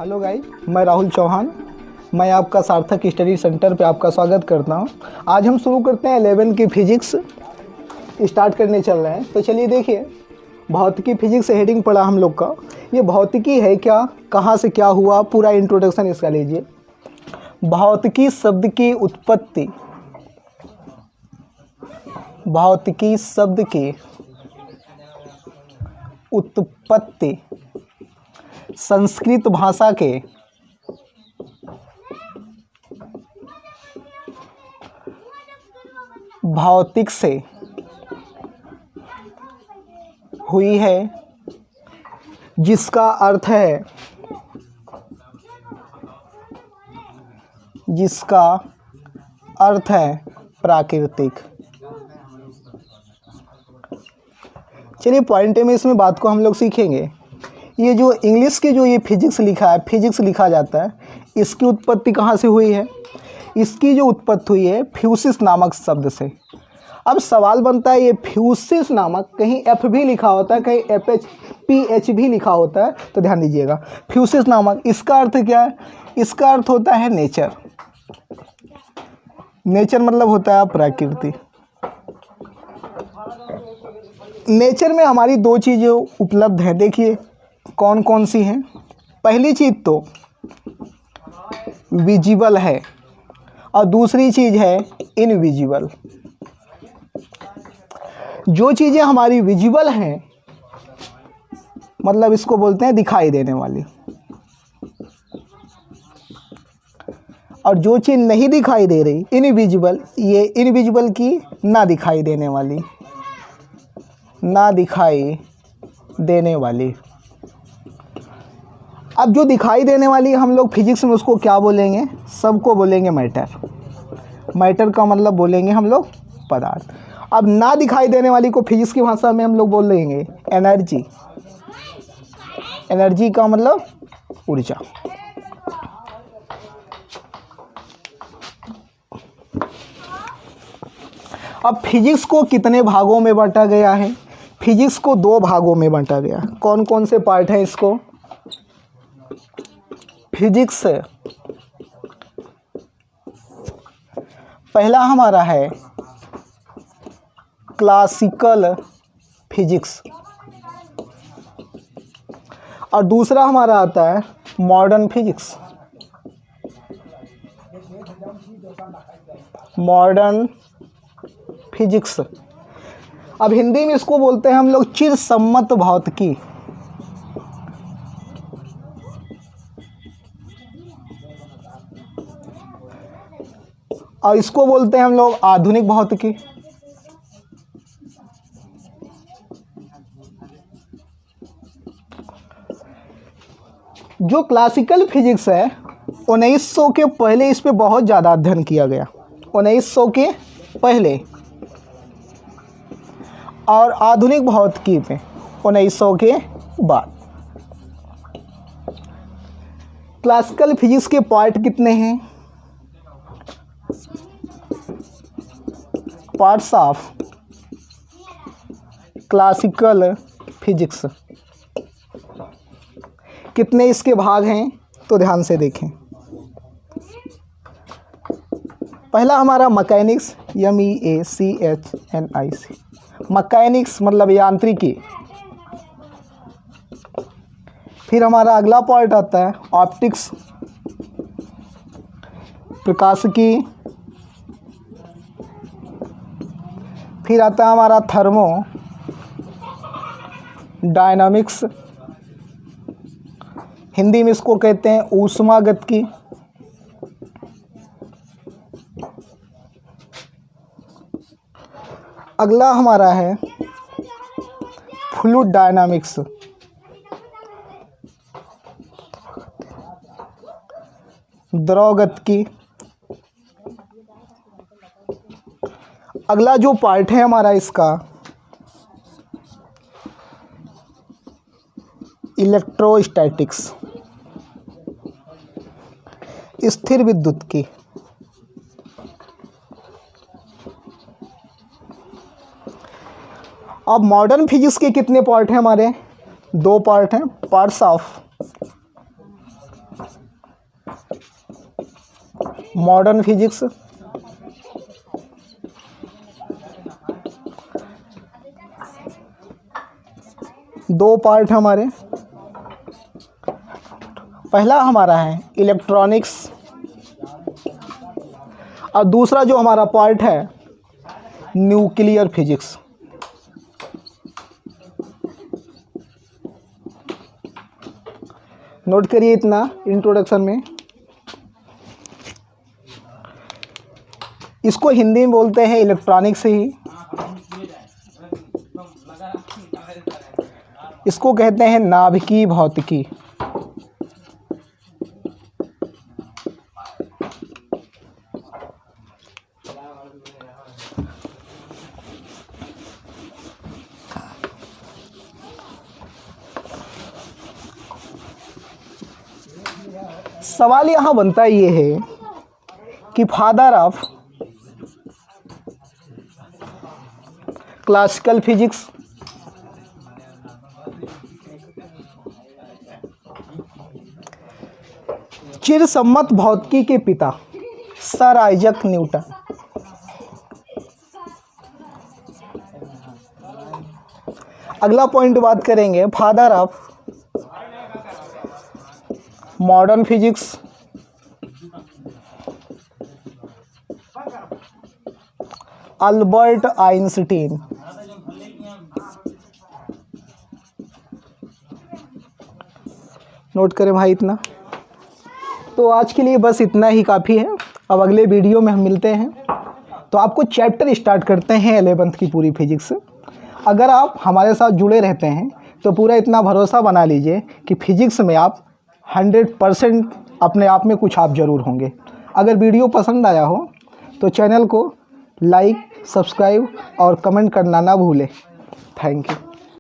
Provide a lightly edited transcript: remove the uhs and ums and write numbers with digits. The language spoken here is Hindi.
हेलो गाइस, मैं राहुल चौहान। मैं आपका सार्थक स्टडी सेंटर पे आपका स्वागत करता हूं। आज हम शुरू करते हैं 11 की फिजिक्स स्टार्ट करने चल रहे हैं। तो चलिए देखिए, भौतिकी फिजिक्स से हेडिंग पड़ा हम लोग का। ये भौतिकी है क्या, कहाँ से क्या हुआ, पूरा इंट्रोडक्शन इसका लीजिए। भौतिकी शब्द की उत्पत्ति, भौतिकी शब्द की उत्पत्ति संस्कृत भाषा के भौतिक से हुई है, जिसका अर्थ है प्राकृतिक। चलिए पॉइंट में इसमें बात को हम लोग सीखेंगे। ये जो इंग्लिश के जो ये फिजिक्स लिखा है, फिजिक्स लिखा जाता है, इसकी उत्पत्ति कहाँ से हुई है? इसकी जो उत्पत्ति हुई है फ्यूसिस नामक शब्द से। अब सवाल बनता है, ये फ्यूसिस नामक, कहीं एफ भी लिखा होता है, कहीं एफ एच पी एच भी लिखा होता है, तो ध्यान दीजिएगा। फ्यूसिस नामक, इसका अर्थ क्या है? इसका अर्थ होता है नेचर। नेचर मतलब होता है प्रकृति। नेचर में हमारी दो चीज़ें उपलब्ध हैं, देखिए कौन कौन सी हैं। पहली चीज़ तो विजिबल है और दूसरी चीज़ है इनविजिबल। जो चीज़ें हमारी विजिबल हैं, मतलब इसको बोलते हैं दिखाई देने वाली, और जो चीज़ नहीं दिखाई दे रही इनविजिबल, ये इनविजिबल की ना दिखाई देने वाली, ना दिखाई देने वाली। अब जो दिखाई देने वाली हम लोग फिजिक्स में उसको क्या बोलेंगे? सबको बोलेंगे मैटर। मैटर का मतलब बोलेंगे हम लोग पदार्थ। अब ना दिखाई देने वाली को फिजिक्स की भाषा में हम लोग बोल देंगे एनर्जी। एनर्जी का मतलब ऊर्जा। अब फिजिक्स को कितने भागों में बांटा गया है? फिजिक्स को दो भागों में बांटा गया। कौन कौन से पार्ट हैं इसको? फिजिक्स पहला हमारा है क्लासिकल फिजिक्स और दूसरा हमारा आता है मॉडर्न फिजिक्स। मॉडर्न फिजिक्स, अब हिंदी में इसको बोलते हैं हम लोग चिरसम्मत भौतिकी। और इसको बोलते हैं हम लोग आधुनिक भौतिकी। जो क्लासिकल फिजिक्स है 1900 के पहले इस पे बहुत ज़्यादा अध्ययन किया गया, 1900 के पहले, और आधुनिक भौतिकी पे 1900 के बाद। क्लासिकल फिजिक्स के पार्ट कितने हैं? पार्ट्स ऑफ क्लासिकल फिजिक्स कितने इसके भाग हैं? तो ध्यान से देखें। पहला हमारा मैकेनिक्स, MEACHNIC, मैकेनिक्स मतलब यांत्रिकी। फिर हमारा अगला पार्ट आता है ऑप्टिक्स, प्रकाशिकी। फिर आता है हमारा थर्मो डायनामिक्स, हिंदी में इसको कहते हैं ऊष्मागतिकी। अगला हमारा है फ्लूइड डायनामिक्स, द्रवगतिकी। अगला जो पार्ट है हमारा इसका इलेक्ट्रोस्टैटिक्स, स्थिर विद्युत की। अब मॉडर्न फिजिक्स के कितने पार्ट हैं हमारे? दो पार्ट हैं, पार्ट्स ऑफ मॉडर्न फिजिक्स, दो पार्ट हमारे, पहला हमारा है इलेक्ट्रॉनिक्स और दूसरा जो हमारा पार्ट है न्यूक्लियर फिजिक्स। नोट करिए इतना इंट्रोडक्शन में। इसको हिंदी में बोलते हैं इलेक्ट्रॉनिक्स ही, इसको कहते हैं नाभिकीय भौतिकी। सवाल यहाँ बनता ये है कि फादर ऑफ क्लासिकल फिजिक्स चिरसम्मत भौतिकी के पिता सर आइजक न्यूटन। अगला पॉइंट बात करेंगे father of modern physics Albert Einstein. Note करें भाई इतना। तो आज के लिए बस इतना ही काफ़ी है। अब अगले वीडियो में हम मिलते हैं। तो आपको चैप्टर स्टार्ट करते हैं 11th की पूरी फिजिक्स। अगर आप हमारे साथ जुड़े रहते हैं तो पूरा इतना भरोसा बना लीजिए कि फिजिक्स में आप 100% अपने आप में कुछ आप ज़रूर होंगे। अगर वीडियो पसंद आया हो तो चैनल को लाइक, सब्सक्राइब और कमेंट करना ना भूलें। Thank you.